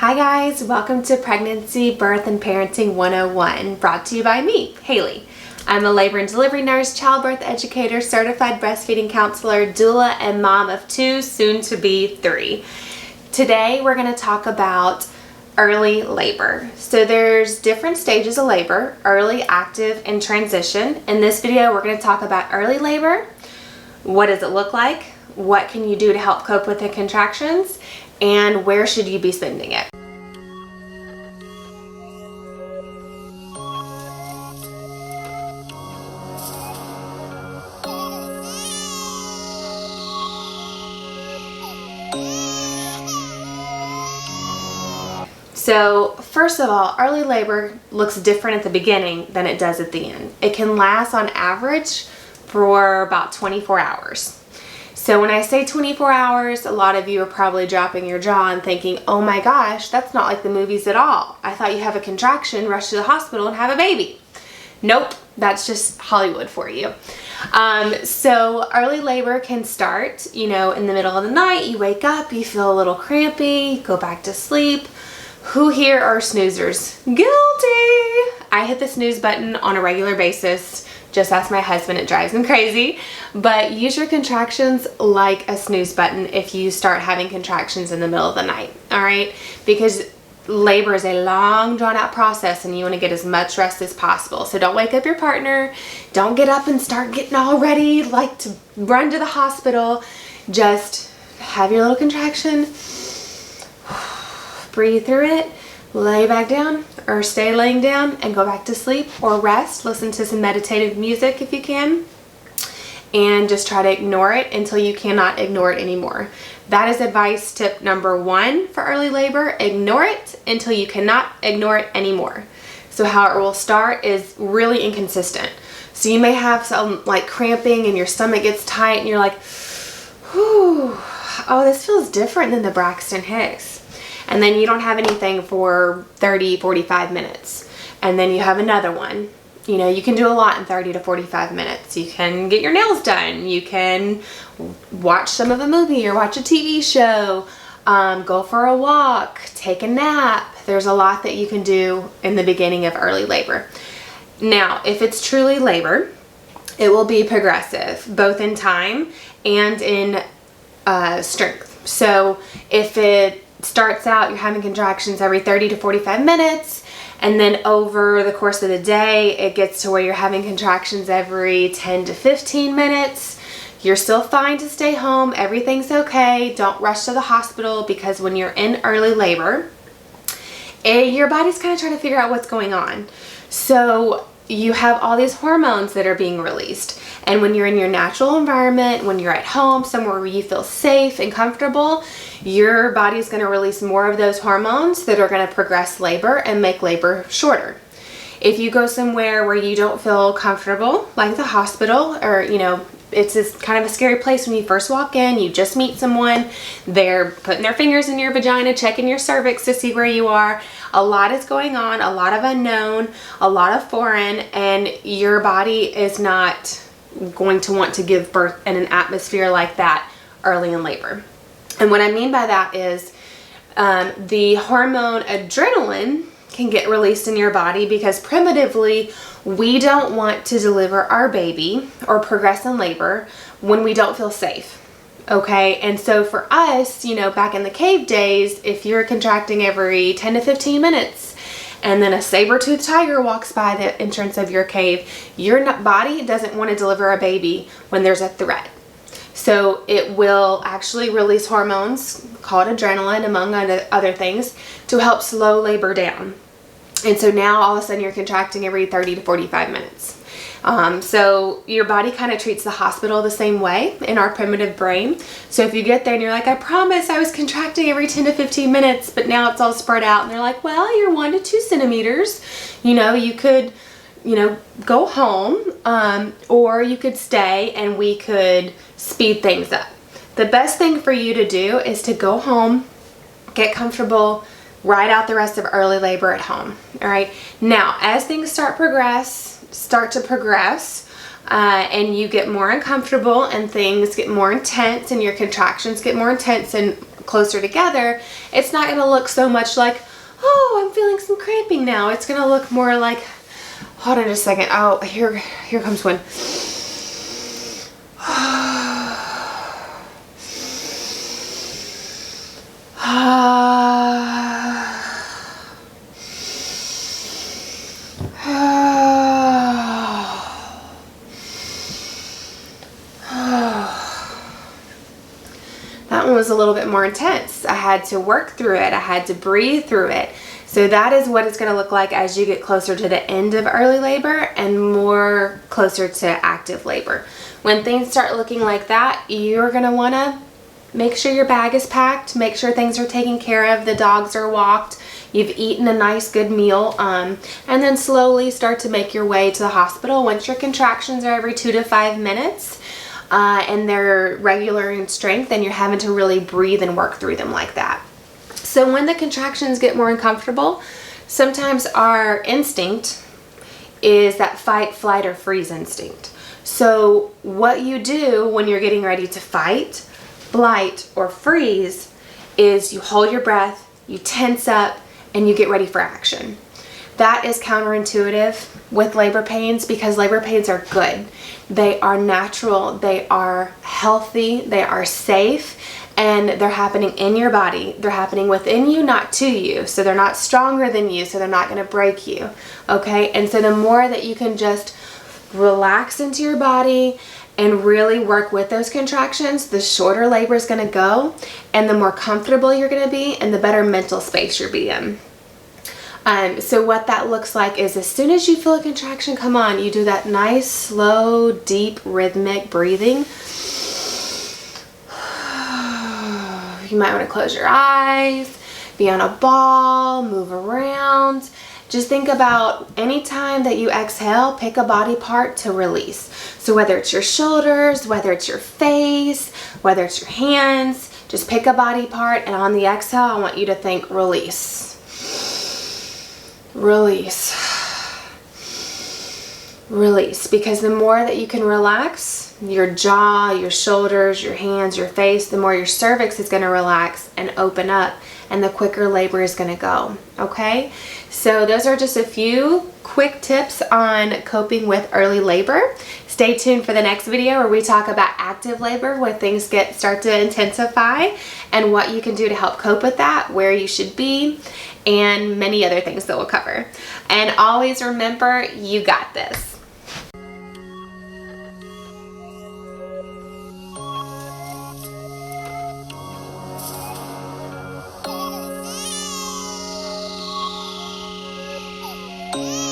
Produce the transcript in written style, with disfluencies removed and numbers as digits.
Hi guys, welcome to Pregnancy, Birth, and Parenting 101, brought to you by me, Haley. I'm a labor and delivery nurse, childbirth educator, certified breastfeeding counselor, doula, and mom of 2, soon to be 3. Today we're going to talk about early labor. So there's different stages of labor: early, active, and transition. In this video we're going to talk about early labor. What does it look like? What can you do to help cope with the contractions? And where should you be spending it? So first of all, early labor looks different at the beginning than it does at the end. It can last on average for about 24 hours. So when I say 24 hours, a lot of you are probably dropping your jaw and thinking, oh my gosh, that's not like the movies at all. I thought you have a contraction, rush to the hospital, and have a baby. Nope, that's just Hollywood for you. So early labor can start, in the middle of the night. You wake up, you feel a little crampy, go back to sleep. Who here are snoozers? Guilty! I hit the snooze button on a regular basis. Just ask my husband, it drives him crazy. But use your contractions like a snooze button if you start having contractions in the middle of the night, all right? Because labor is a long, drawn-out process and you want to get as much rest as possible. So don't wake up your partner. Don't get up and start getting all ready, like to run to the hospital. Just have your little contraction. Breathe through it, lay back down or stay laying down and go back to sleep or rest. Listen to some meditative music if you can, and just try to ignore it until you cannot ignore it anymore. That is advice tip number 1 for early labor. Ignore it until you cannot ignore it anymore. So how it will start is really inconsistent. So you may have some like cramping and your stomach gets tight and you're like, whew, oh, this feels different than the Braxton Hicks. And then you don't have anything for 30, 45 minutes. And then you have another one. You can do a lot in 30 to 45 minutes. You can get your nails done. You can watch some of a movie or watch a TV show, go for a walk, take a nap. There's a lot that you can do in the beginning of early labor. Now, if it's truly labor, it will be progressive, both in time and in strength. So if it starts out, you're having contractions every 30 to 45 minutes, and then over the course of the day it gets to where you're having contractions every 10 to 15 minutes, you're still fine to stay home. Everything's okay. Don't rush to the hospital, because when you're in early labor, your body's kind of trying to figure out what's going on. So you have all these hormones that are being released. And when you're in your natural environment, when you're at home, somewhere where you feel safe and comfortable, your body's going to release more of those hormones that are going to progress labor and make labor shorter. If you go somewhere where you don't feel comfortable, like the hospital, or it's this kind of a scary place when you first walk in, you just meet someone, they're putting their fingers in your vagina, checking your cervix to see where you are. A lot is going on, a lot of unknown, a lot of foreign, and your body is not going to want to give birth in an atmosphere like that early in labor. And what I mean by that is the hormone adrenaline can get released in your body, because primitively we don't want to deliver our baby or progress in labor when we don't feel safe. Okay, and so for us, back in the cave days, if you're contracting every 10 to 15 minutes and then a saber-toothed tiger walks by the entrance of your cave, your body doesn't want to deliver a baby when there's a threat. So it will actually release hormones called adrenaline, among other things, to help slow labor down. And so now all of a sudden you're contracting every 30 to 45 minutes. So your body kind of treats the hospital the same way in our primitive brain. So if you get there and you're like, I promise I was contracting every 10 to 15 minutes, but now it's all spread out, and they're like, well, you're 1 to 2 centimeters. You could, go home, or you could stay and we could speed things up. The best thing for you to do is to go home, get comfortable, ride out the rest of early labor at home. All right. Now, as things start to progress, and you get more uncomfortable and things get more intense and your contractions get more intense and closer together, it's not gonna look so much like, oh, I'm feeling some cramping now. It's gonna look more like, hold on just a second. Oh, here comes one. That one was a little bit more intense. I had to work through it. I had to breathe through it. So that is what it's going to look like as you get closer to the end of early labor and more closer to active labor. When things start looking like that, you're going to want to make sure your bag is packed, make sure things are taken care of, the dogs are walked, you've eaten a nice good meal, and then slowly start to make your way to the hospital. Once your contractions are every 2 to 5 minutes, and they're regular in strength, and you're having to really breathe and work through them like that. So when the contractions get more uncomfortable, sometimes our instinct is that fight, flight, or freeze instinct. So what you do when you're getting ready to fight, flight, or freeze is you hold your breath, you tense up, and you get ready for action. That is counterintuitive with labor pains because labor pains are good. They are natural, they are healthy, they are safe, and they're happening in your body. They're happening within you, not to you. So they're not stronger than you, so they're not going to break you. Okay? And so the more that you can just relax into your body and really work with those contractions, the shorter labor is going to go, and the more comfortable you're going to be, and the better mental space you'll be in. So what that looks like is as soon as you feel a contraction come on, you do that nice, slow, deep, rhythmic breathing. You might want to close your eyes, be on a ball, move around. Just think about any time that you exhale, pick a body part to release. So whether it's your shoulders, whether it's your face, whether it's your hands, just pick a body part, and on the exhale, I want you to think release. Release. Release. Because the more that you can relax your jaw, your shoulders, your hands, your face, the more your cervix is going to relax and open up, and the quicker labor is going to go. Okay? So those are just a few quick tips on coping with early labor. Stay tuned for the next video where we talk about active labor, where things start to intensify, and what you can do to help cope with that, where you should be, and many other things that we'll cover. And always remember, you got this. Yeah.